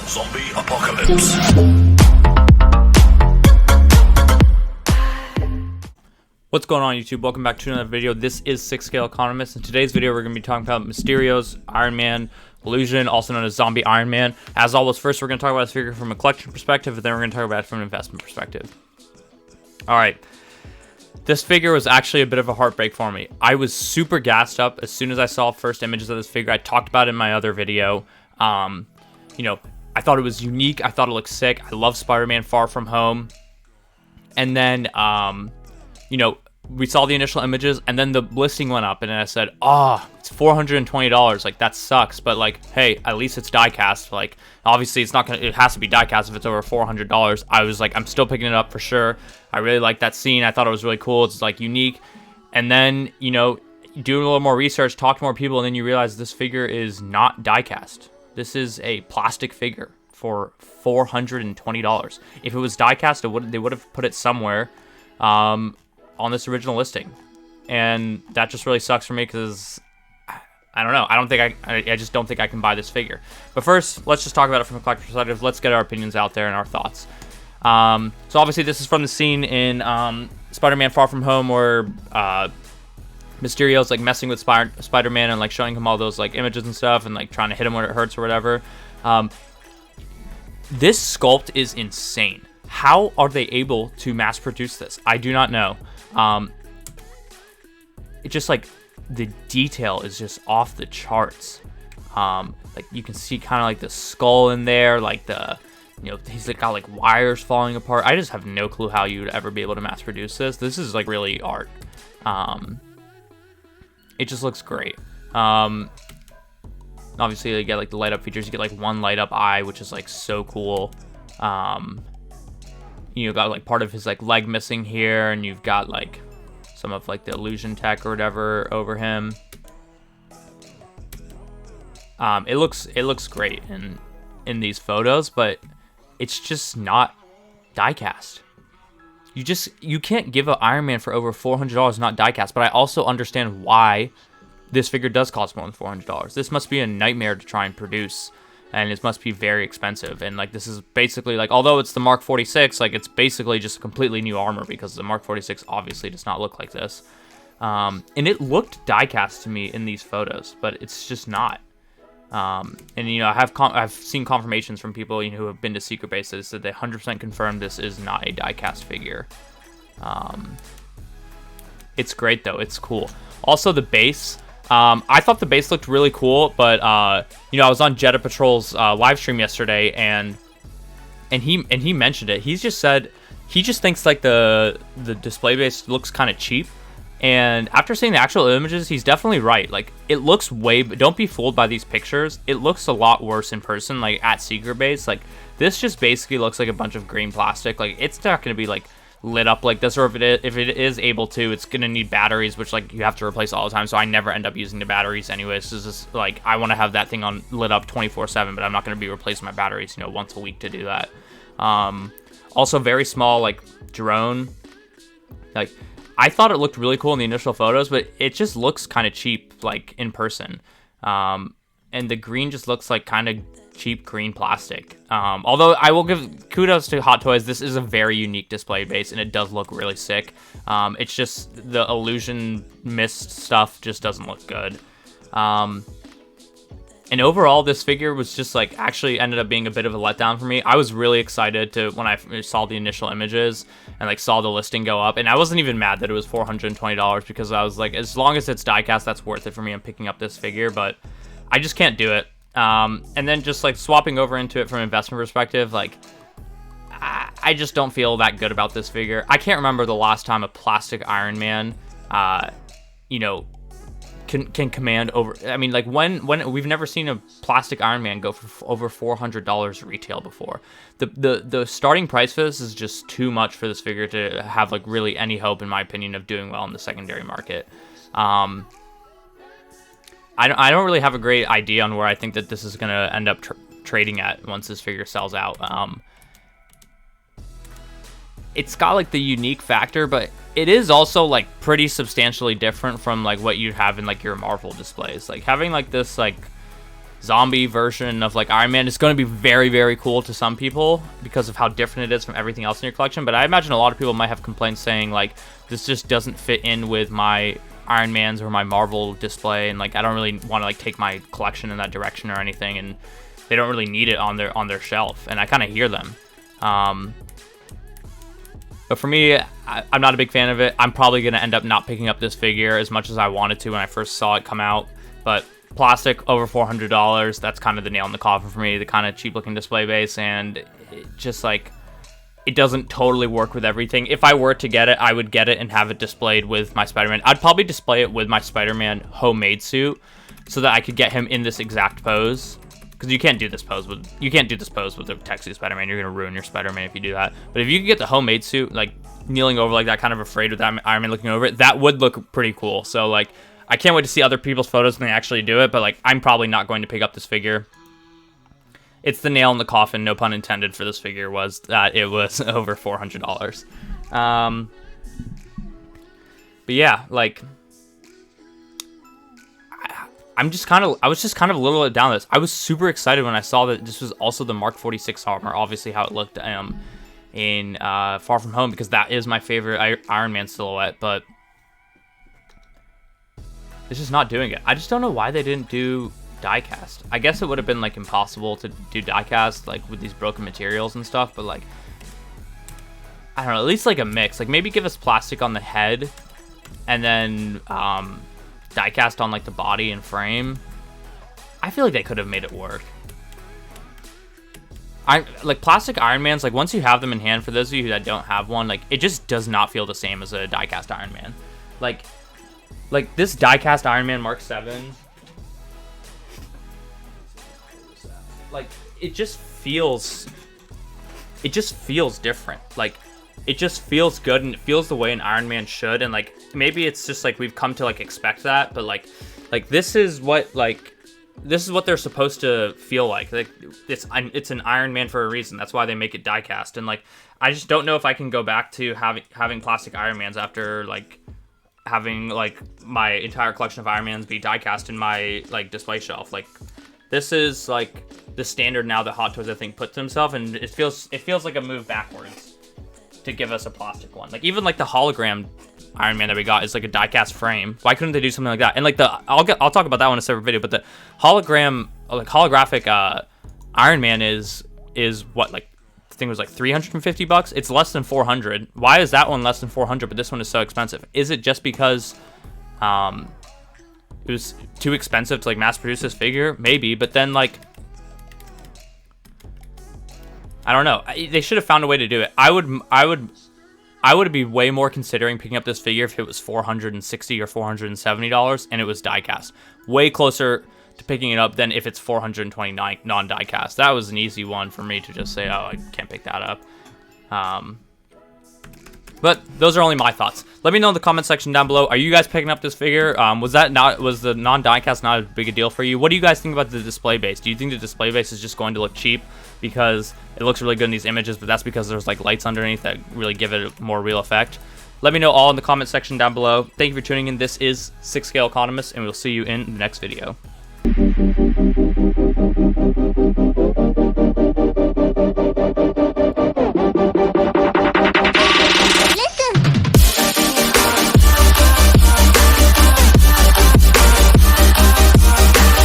Zombie Apocalypse. What's going on, YouTube? Welcome back to another video. This is 6 Scale Economist. In today's video, we're going to be talking about Mysterio's Iron Man Illusion, also known as Zombie Iron Man. As always, first we're going to talk about this figure from a collection perspective, and then we're going to talk about it from an investment perspective. Alright. This figure was actually a bit of a heartbreak for me. I was super gassed up as soon as I saw first images of this figure. I talked about it in my other video. I thought it was unique. I thought it looked sick. I love Spider-Man Far From Home. And then, we saw the initial images, and then the listing went up, and then I said, it's $420. Like, that sucks. But, like, hey, at least it's diecast. Like, obviously, it has to be diecast if it's over $400. I was like, I'm still picking it up for sure. I really like that scene. I thought it was really cool. It's, like, unique. And then, doing a little more research, talk to more people, and then you realize this figure is not diecast. This is a plastic figure for $420. If it was diecast, they would have put it somewhere on this original listing. And that just really sucks for me because I don't know. I just don't think I can buy this figure. But first, let's just talk about it from a collector perspective. Let's get our opinions out there and our thoughts. So obviously this is from the scene in Spider-Man Far From Home where Mysterio's like messing with Spider-Man and like showing him all those like images and stuff and like trying to hit him where it hurts or whatever. This sculpt is insane. How are they able to mass produce this? I do not know. It just like the detail is just off the charts. Like you can see kind of like the skull in there, like he's like got like wires falling apart. I just have no clue how you would ever be able to mass produce this. This is like really art. It just looks great. Obviously you get like the light up features. You get like one light up eye, which is like so cool. You got like part of his like leg missing here, and you've got like some of like the illusion tech or whatever over him. It looks great in these photos, but it's just not diecast. You can't give an Iron Man for over $400 not diecast, but I also understand why this figure does cost more than $400. This must be a nightmare to try and produce, and it must be very expensive. And like this is basically like, although it's the Mark 46, like it's basically just a completely new armor because the Mark 46 obviously does not look like this. And it looked diecast to me in these photos, but it's just not. And I've seen confirmations from people who have been to Secret Bases that they 100% confirmed this is not a diecast figure. It's great though. It's cool. Also the base. I thought the base looked really cool, but I was on Jetta Patrol's live stream yesterday, and he mentioned it. He just said he just thinks like the display base looks kind of cheap. And after seeing the actual images, he's definitely right. Like, it looks don't be fooled by these pictures. It looks a lot worse in person, like, at Secret Base. Like, this just basically looks like a bunch of green plastic. Like, it's not going to be, like, lit up like this. Or if it is able to, it's going to need batteries, which, like, you have to replace all the time. So I never end up using the batteries anyways. So it's just, like, I want to have that thing lit up 24/7, but I'm not going to be replacing my batteries, once a week to do that. Also, very small, like, drone. Like, I thought it looked really cool in the initial photos, but it just looks kind of cheap, like, in person. And the green just looks like kind of cheap green plastic. Although I will give kudos to Hot Toys. This is a very unique display base, and it does look really sick. It's just the illusion mist stuff just doesn't look good. And overall, this figure was just like actually ended up being a bit of a letdown for me. I was really excited when I saw the initial images and like saw the listing go up, and I wasn't even mad that it was $420 because I was like, as long as it's diecast, that's worth it for me. I'm picking up this figure, but I just can't do it. And then just like swapping over into it from an investment perspective, like I just don't feel that good about this figure. I can't remember the last time a plastic Iron Man, can command over. I mean, like when we've never seen a plastic Iron Man go for over $400 retail before. The starting price for this is just too much for this figure to have like really any hope, in my opinion, of doing well in the secondary market. I don't really have a great idea on where I think that this is gonna end up trading at once this figure sells out. It's got like the unique factor, but it is also like pretty substantially different from like what you'd have in like your Marvel displays. Like having like this like zombie version of like Iron Man is going to be very, very cool to some people because of how different it is from everything else in your collection. But I imagine a lot of people might have complaints saying like this just doesn't fit in with my Iron Man's or my Marvel display, and like I don't really want to like take my collection in that direction or anything, and they don't really need it on their shelf. And I kind of hear them. But for me, I'm not a big fan of it. I'm probably going to end up not picking up this figure as much as I wanted to when I first saw it come out. But plastic, over $400, that's kind of the nail in the coffin for me. The kind of cheap-looking display base, and it just, like, it doesn't totally work with everything. If I were to get it, I would get it and have it displayed with my Spider-Man. I'd probably display it with my Spider-Man homemade suit so that I could get him in this exact pose. Because you can't do this pose with the tech suit Spider-Man. You're gonna ruin your Spider-Man if you do that. But if you could get the homemade suit, like kneeling over like that, kind of afraid with that Iron Man looking over it, that would look pretty cool. So like, I can't wait to see other people's photos when they actually do it. But like, I'm probably not going to pick up this figure. It's the nail in the coffin, no pun intended, for this figure was that it was over $400. But yeah, like. I was just kind of a little let down this. I was super excited when I saw that this was also the Mark 46 armor, obviously how it looked in Far From Home, because that is my favorite Iron Man silhouette, but it's just not doing it. I just don't know why they didn't do diecast. I guess it would have been like impossible to do diecast like with these broken materials and stuff, but like, I don't know, at least like a mix. Like maybe give us plastic on the head and then diecast on like the body and frame. I feel like they could have made it work. Like plastic Iron Mans, like once you have them in hand, for those of you that don't have one, like it just does not feel the same as a diecast Iron Man. Like this diecast Iron Man Mark 7, like it just feels different. Like it just feels good, and it feels the way an Iron Man should. And like maybe it's just like we've come to like expect that, but like this is what they're supposed to feel like. Like it's an Iron Man for a reason. That's why they make it diecast. And like I just don't know if I can go back to having plastic Iron Mans after like having like my entire collection of Iron Mans be diecast in my like display shelf. Like this is like the standard now that Hot Toys I think puts themselves, and it feels like a move backwards to give us a plastic one. Like even like the hologram Iron Man that we got is like a diecast frame. Why couldn't they do something like that? And like I'll talk about that one in a separate video, but the holographic Iron Man is what, like the thing was like $350. It's less than 400. Why is that one less than 400 but this one is so expensive? Is it just because it was too expensive to like mass produce this figure? Maybe, but then like I don't know. They should have found a way to do it. I would be way more considering picking up this figure if it was $460 or $470 and it was diecast. Way closer to picking it up than if it's $429 non-diecast. That was an easy one for me to just say, oh, I can't pick that up. But those are only my thoughts. Let me know in the comment section down below. Are you guys picking up this figure? Was the non-diecast not as big a deal for you? What do you guys think about the display base? Do you think the display base is just going to look cheap because it looks really good in these images, but that's because there's like lights underneath that really give it a more real effect? Let me know all in the comment section down below. Thank you for tuning in. This is 6 Scale Economist, and we'll see you in the next video.